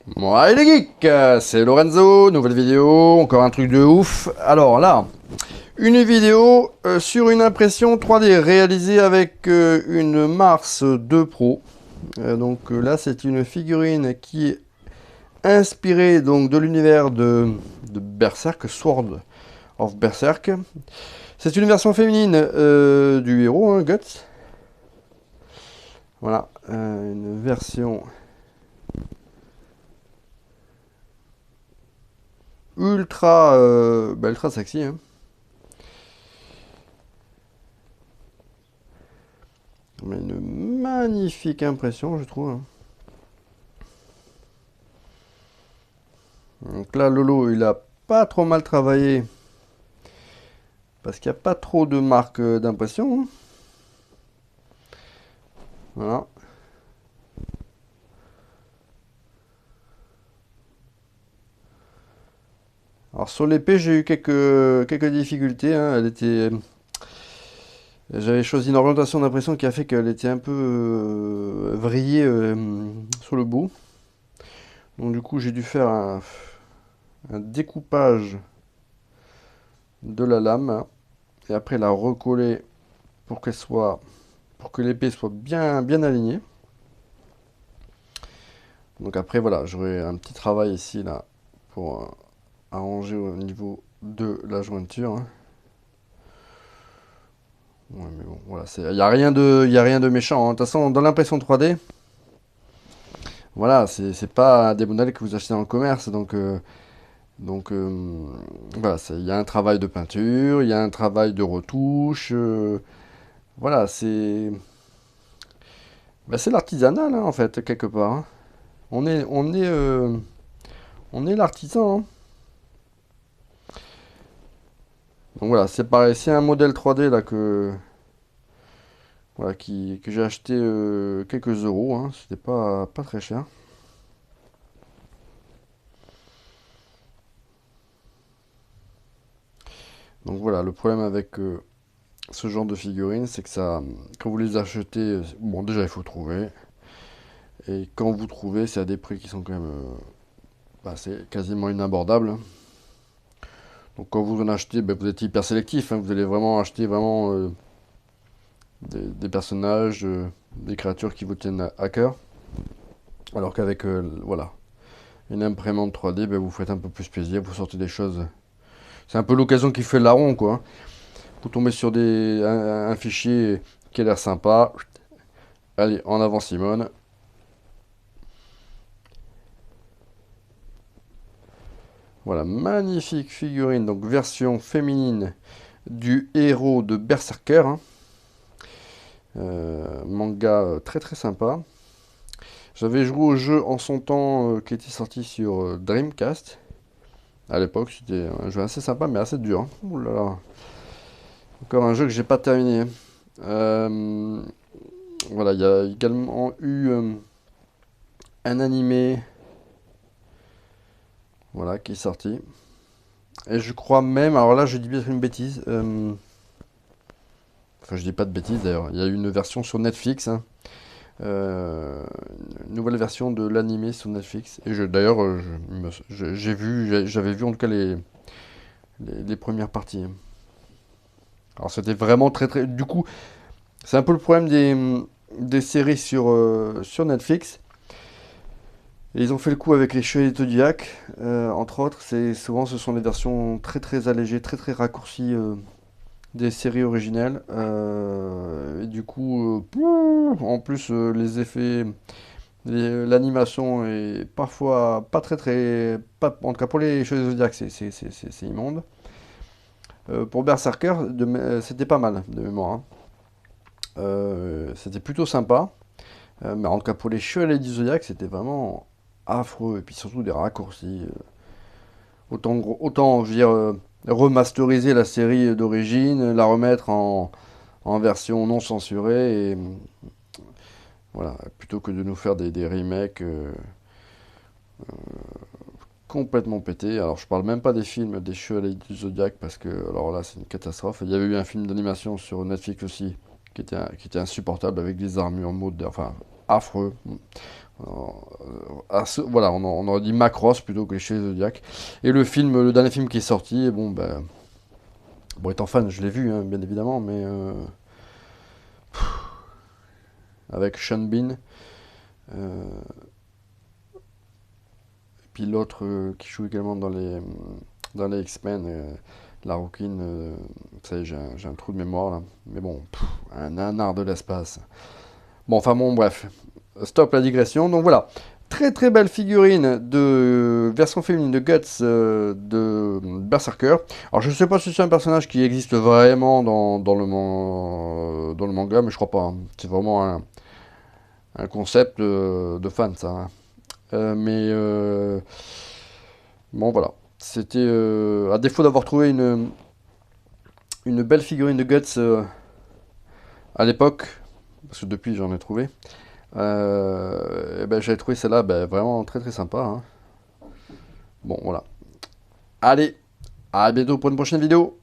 Ouais les geeks, c'est Lorenzo, nouvelle vidéo, encore un truc de ouf. Alors là, une vidéo sur une impression 3D réalisée avec une Mars 2 Pro. Là, c'est une figurine qui est inspirée donc de l'univers de Berserk, Sword of Berserk. C'est une version féminine du héros, hein, Guts. Voilà, une version ultra sexy, hein. Mais une magnifique impression, je trouve, hein. Donc là, Lolo, il a pas trop mal travaillé. Parce qu'il n'y a pas trop de marques d'impression, hein. Voilà. Alors sur l'épée, j'ai eu quelques difficultés, hein. J'avais choisi une orientation d'impression qui a fait qu'elle était un peu vrillée sur le bout. Donc du coup, j'ai dû faire un découpage de la lame, hein, et après la recoller pour pour que l'épée soit bien alignée. Donc après, voilà, j'aurai un petit travail ici, là, pour arranger au niveau de la jointure, hein. Ouais, mais bon, voilà, il n'y a y a rien de méchant, hein. De toute façon, dans l'impression 3D, voilà, c'est pas des modèles que vous achetez dans le commerce, donc voilà, il y a un travail de peinture, il y a un travail de retouche, voilà, c'est l'artisanal, hein, en fait, quelque part, hein. On est l'artisan, hein. Donc voilà, c'est pareil, c'est un modèle 3D là voilà, que j'ai acheté quelques euros, hein. C'était pas très cher. Donc voilà, le problème avec ce genre de figurines, c'est que quand vous les achetez, bon déjà il faut trouver, et quand vous trouvez, c'est à des prix qui sont quand même, c'est quasiment inabordables. Donc quand vous en achetez, vous êtes hyper sélectif, hein. Vous allez vraiment acheter vraiment des personnages, des créatures qui vous tiennent à cœur. Alors qu'avec voilà, une imprimante 3D, vous faites un peu plus plaisir, vous sortez des choses. C'est un peu l'occasion qui fait le larron, quoi, hein. Vous tombez sur un fichier qui a l'air sympa. Allez, en avant Simone. Voilà, magnifique figurine, donc version féminine du héros de Berserker, hein. Manga très sympa. J'avais joué au jeu en son temps qui était sorti sur Dreamcast. À l'époque, c'était un jeu assez sympa mais assez dur, hein. Ouh là là. Encore un jeu que j'ai pas terminé, hein. Euh, voilà, il y a également eu un animé, voilà, qui est sorti. Et je crois même, alors là je dis bien une bêtise, enfin je dis pas de bêtises d'ailleurs, il y a eu une version sur Netflix, hein. Une nouvelle version de l'animé sur Netflix. Et d'ailleurs, j'avais vu en tout cas les premières parties, hein. Alors c'était vraiment très. Du coup, c'est un peu le problème des séries sur Netflix. Et ils ont fait le coup avec les Chevaliers du Zodiac, entre autres. Souvent, ce sont des versions très allégées, très raccourcies des séries originales. Et du coup, en plus, les effets, l'animation est parfois pas en tout cas pour les Chevaliers du Zodiac, c'est immonde. Pour Berserker, c'était pas mal de mémoire, hein. C'était plutôt sympa. Mais en tout cas, pour les Chevaliers du Zodiac, c'était vraiment affreux. Et puis surtout des raccourcis. Autant je veux dire, remasteriser la série d'origine, la remettre en version non censurée. Et voilà, plutôt que de nous faire des remakes complètement pétés. Alors, je parle même pas des films des Chevaliers du Zodiac parce que, alors là, c'est une catastrophe. Il y avait eu un film d'animation sur Netflix aussi qui était insupportable avec des armures mode, enfin affreux. Voilà, on aurait dit Macross plutôt que les Chevaliers Zodiac. Et le dernier film qui est sorti, bon, ben, bon, étant fan, je l'ai vu, hein, bien évidemment, mais avec Sean Bean, euh, et puis l'autre qui joue également dans les X-Men, la Rouquine, ça y est, j'ai un trou de mémoire là, mais bon, un nanar de l'espace. Bon, enfin bon, bref, stop la digression. Donc voilà, très très belle figurine de version féminine de Guts de Berserker. Alors je sais pas si c'est un personnage qui existe vraiment dans le manga, mais je crois pas, hein. C'est vraiment un concept de fan ça, hein. Bon voilà, c'était à défaut d'avoir trouvé une belle figurine de Guts à l'époque, parce que depuis j'en ai trouvé. Et ben, j'avais trouvé celle-là ben, vraiment très très sympa, hein. Bon, voilà. Allez, à bientôt pour une prochaine vidéo.